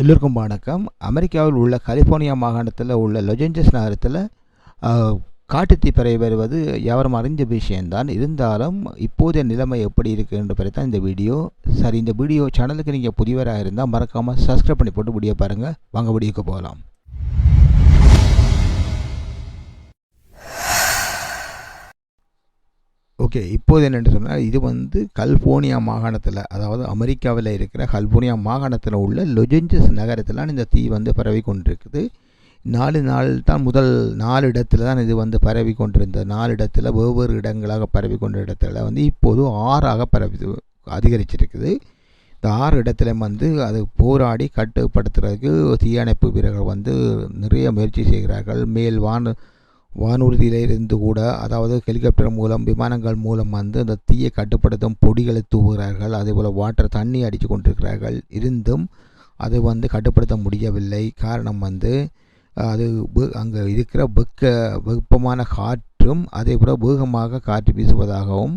எல்லோருக்கும் வணக்கம். அமெரிக்காவில் உள்ள கலிஃபோர்னியா மாகாணத்தில் உள்ள லாஸ் ஏஞ்சல்ஸ் நகரத்தில் காட்டுத்தீ பரவி வருவது யாவரும் அறிஞ்ச விஷயம்தான். இருந்தாலும் இப்போதைய நிலைமை எப்படி இருக்குன்ற பற்றி தான் இந்த வீடியோ. சரி, இந்த வீடியோ சேனலுக்கு நீங்கள் புதியவராக இருந்தால் மறக்காமல் சப்ஸ்கிரைப் பண்ணி போட்டு வீடியோ பாருங்கள். வாங்க வீடியோக்கு போகலாம். ஓகே, இப்போது என்னென்னு சொன்னால், இது கலிஃபோர்னியா மாகாணத்தில், அதாவது அமெரிக்காவில் இருக்கிற கலிஃபோர்னியா மாகாணத்தில் உள்ள லாஸ் ஏஞ்சல்ஸ் நகரத்தில் இந்த தீ பரவி கொண்டிருக்குது. 4 நாள் தான், முதல் 4 இடத்துல தான் இது பரவி கொண்டிருந்தது. 4 இடத்துல வெவ்வேறு இடங்களாக பரவி கொண்ட இடத்துல இப்போது 6ஆக அதிகரிச்சிருக்குது. இந்த 6 இடத்துலையும் அது போராடி கட்டுப்படுத்துறதுக்கு தீயணைப்பு வீரர்கள் நிறைய முயற்சி செய்கிறார்கள். மேல் வானூர்தியிலிருந்து கூட, அதாவது ஹெலிகாப்டர் மூலம், விமானங்கள் மூலம் அந்த தீயை கட்டுப்படுத்தும் பொடிகளை தூவுகிறார்கள். அதேபோல் வாட்டர் தண்ணி அடித்து கொண்டிருக்கிறார்கள். இருந்தும் அது கட்டுப்படுத்த முடியவில்லை. காரணம் அது அங்கே இருக்கிற வெப்பமான காற்றும், அதே போல் வேகமாக காற்று வீசுவதாகவும்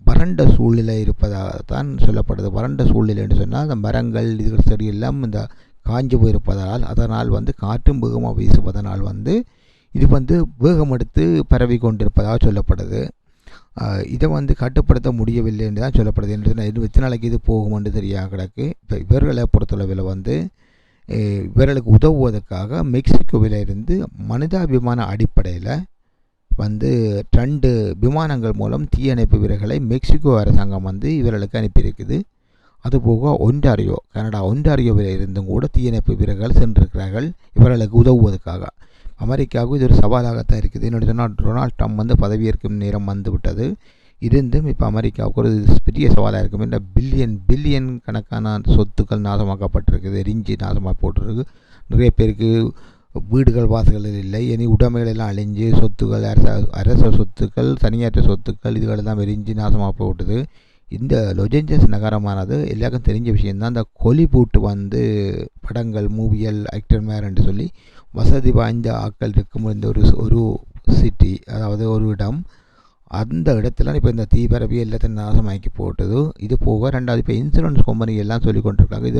வறண்ட சூழ்நிலை இருப்பதாகத்தான் சொல்லப்படுது. வறண்ட சூழ்நிலை என்று சொன்னால், அந்த மரங்கள் இதுகள் சரியெல்லாம் இந்த காஞ்சு போயிருப்பதால், அதனால் காற்றும் வேகமாக வீசுவதனால் இது வேகம் எடுத்து பரவி கொண்டிருப்பதாக சொல்லப்படுது. இதை கட்டுப்படுத்த முடியவில்லை என்று தான் சொல்லப்படுது. என்று எத்தனை நாளைக்கு இது போகும் என்று தெரியாது கிடக்கு. இப்போ இவர்களை பொறுத்தளவில் இவர்களுக்கு உதவுவதற்காக மெக்சிகோவில் இருந்து மனிதாபிமான அடிப்படையில் 2 விமானங்கள் மூலம் தீயணைப்பு வீரர்களை மெக்சிகோ அரசாங்கம் இவர்களுக்கு அனுப்பியிருக்குது. அதுபோக கனடா ஒன்டாரியோவில் இருந்தும் கூட தீயணைப்பு வீரர்கள் சென்றிருக்கிறார்கள் இவர்களுக்கு உதவுவதற்காக. அமெரிக்காவுக்கு இது ஒரு சவாலாகத்தான் இருக்குது. என்னென்னு சொன்னால், டொனால்ட் ட்ரம்ப் பதவியேற்கும் நேரம் விட்டது. இருந்தும் இப்போ அமெரிக்காவுக்கு ஒரு பெரிய சவாலாக இருக்கும். இந்த பில்லியன் கணக்கான சொத்துக்கள் நாசமாக்கப்பட்டிருக்குது, எரிஞ்சு நாசமாக போட்டிருக்கு. நிறைய பேருக்கு வீடுகள் வாசல்கள் இல்லை, இனி உடைமைகள் எல்லாம் அழிஞ்சு சொத்துக்கள், அரச சொத்துக்கள், தனியாற்ற சொத்துக்கள் இதுகளெல்லாம் எரிஞ்சு நாசமாக போட்டுது. இந்த லாஸ் ஏஞ்சல்ஸ் நகரமானது எல்லாருக்கும் தெரிஞ்ச விஷயந்தான். இந்த கொலிபூட்டு படங்கள், மூவியல், ஆக்டர் மேர் என்று சொல்லி வசதி வாய்ந்த ஆட்கள் இருக்கும் ஒரு சிட்டி, அதாவது ஒரு இடம். அந்த இடத்துல இப்போ இந்த தீபரவி எல்லாத்தையும் நாசமாக்கி போட்டது. இது போக 2வது இப்போ இன்சூரன்ஸ் கம்பெனி எல்லாம் சொல்லி கொண்டிருக்காங்க, இது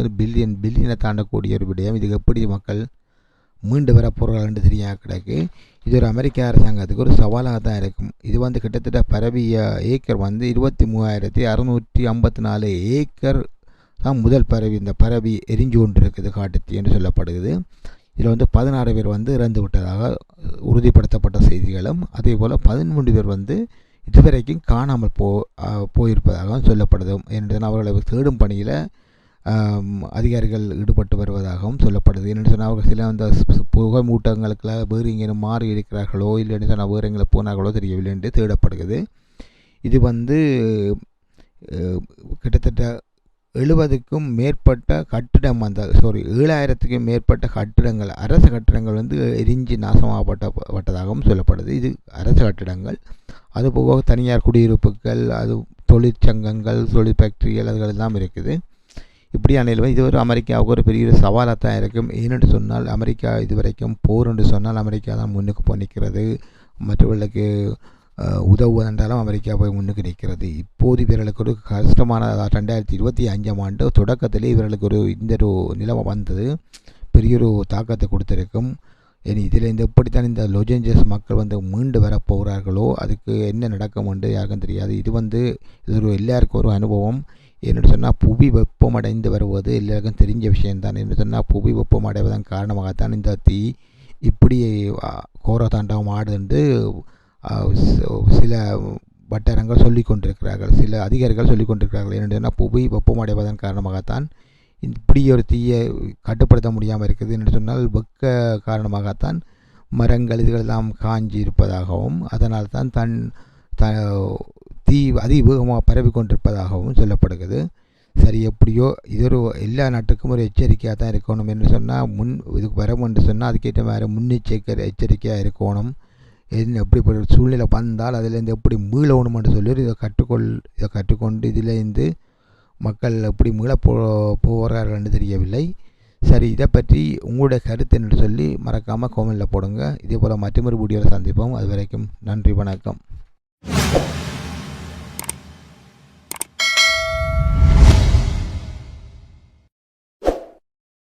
பில்லியனை தாண்டக்கூடிய ஒரு விடயம். இது எப்படி மக்கள் மீண்டு வர போகிறார்கள் தெரியாது கிடக்கு. இது ஒரு அமெரிக்க அரசாங்கத்துக்கு ஒரு சவாலாக தான் இருக்கும். இது கிட்டத்தட்ட பரவிய ஏக்கர் 23,654 ஏக்கர் தான் முதல் இந்த பரவி எரிஞ்சு கொண்டு இருக்குது காட்டுத்தீ என்று சொல்லப்படுகிறது. இதில் 16 பேர் இறந்து விட்டதாக உறுதிப்படுத்தப்பட்ட செய்திகளும், அதே போல் 13 பேர் இதுவரைக்கும் காணாமல் போயிருப்பதாகவும் சொல்லப்படுது. என்று அவர்களை தேடும் பணியில் அதிகாரிகள் ஈடுபட்டு வருவதாகவும் சொல்லப்படுது. என்னென்னு சொன்னால், அவர்கள் சில புகை மூட்டங்களுக்குள்ள வேறு எங்கேயும் மாறி இருக்கிறார்களோ, இல்லைன்னு சொன்னால் வேறு எங்கே போனார்களோ தெரியவில்லை என்று தேடப்படுகிறது. இது கிட்டத்தட்ட 70க்கும் மேற்பட்ட கட்டிடம் 7,000க்கும் மேற்பட்ட கட்டிடங்கள், அரசு கட்டிடங்கள் எரிஞ்சு நாசமாகப்பட்டதாகவும் சொல்லப்படுது. இது அரசு கட்டிடங்கள், அதுபோக தனியார் குடியிருப்புகள், அது தொழிற்சங்கங்கள், தொழில் ஃபேக்ட்ரிகள் அதுகளெல்லாம் இருக்குது. இப்படியான நிலைமை இது ஒரு அமெரிக்காவுக்கு ஒரு பெரிய சவாலாக தான் இருக்கும். ஏனென்று சொன்னால், அமெரிக்கா இதுவரைக்கும் போர் என்று சொன்னால் அமெரிக்கா தான் முன்னுக்கு போய் நிற்கிறது. மற்றவர்களுக்கு உதவுவதென்றாலும் அமெரிக்கா போய் முன்னுக்கு நிற்கிறது. இப்போது இவர்களுக்கு ஒரு கஷ்டமான 2025ஆம் ஆண்டு தொடக்கத்திலே இவர்களுக்கு இந்த நிலைமை வந்தது பெரிய ஒரு தாக்கத்தை கொடுத்திருக்கும். இனி இதில் எப்படித்தான் இந்த லாஸ் ஏஞ்சல்ஸ் மக்கள் மீண்டு வர போகிறார்களோ, அதுக்கு என்ன நடக்கும் என்று யாருக்கும் தெரியாது. இது எல்லாருக்கும் ஒரு அனுபவம். என்னென்னு சொன்னால், புவி வெப்பமடைந்து வருவது எல்லாருக்கும் தெரிஞ்ச விஷயம்தான். என்று சொன்னால், புவி வெப்பமடைவதன் காரணமாகத்தான் இந்த தீ இப்படி கோர தாண்டவம் ஆடுது சில வட்டாரங்கள் சொல்லி கொண்டிருக்கிறார்கள், சில அதிகாரிகள் சொல்லி கொண்டிருக்கிறார்கள். என்னென்னு சொன்னால், புவி வெப்பமடைவதன் காரணமாகத்தான் இப்படி ஒரு தீயை கட்டுப்படுத்த முடியாமல் இருக்குது. என்று சொன்னால், காரணமாகத்தான் மரங்கள் இதுகளெல்லாம் காஞ்சி இருப்பதாகவும், அதனால் தான் தீ அதிவேகமாக பரவி கொண்டிருப்பதாகவும் சொல்லப்படுகிறது. சரி, எப்படியோ இது எல்லா நாட்டுக்கும் ஒரு எச்சரிக்கையாக தான் இருக்கணும். என்று சொன்னால், இதுக்கு வரும் என்று சொன்னால் அதுக்கேற்ற மாதிரி எச்சரிக்கையாக இருக்கணும். எப்படிப்பட்ட சூழ்நிலை வந்தால் அதிலேருந்து எப்படி மீளணும் என்று சொல்லி இதை கற்றுக்கொண்டு இதிலேருந்து மக்கள் எப்படி போகிறார்கள் என்று தெரியவில்லை. சரி, இதை பற்றி உங்களுடைய கருத்து என்று சொல்லி மறக்காமல் கமெண்டில் போடுங்க. இதே போல் மற்றொரு வீடியோவில் சந்திப்போம். அது வரைக்கும் நன்றி, வணக்கம்.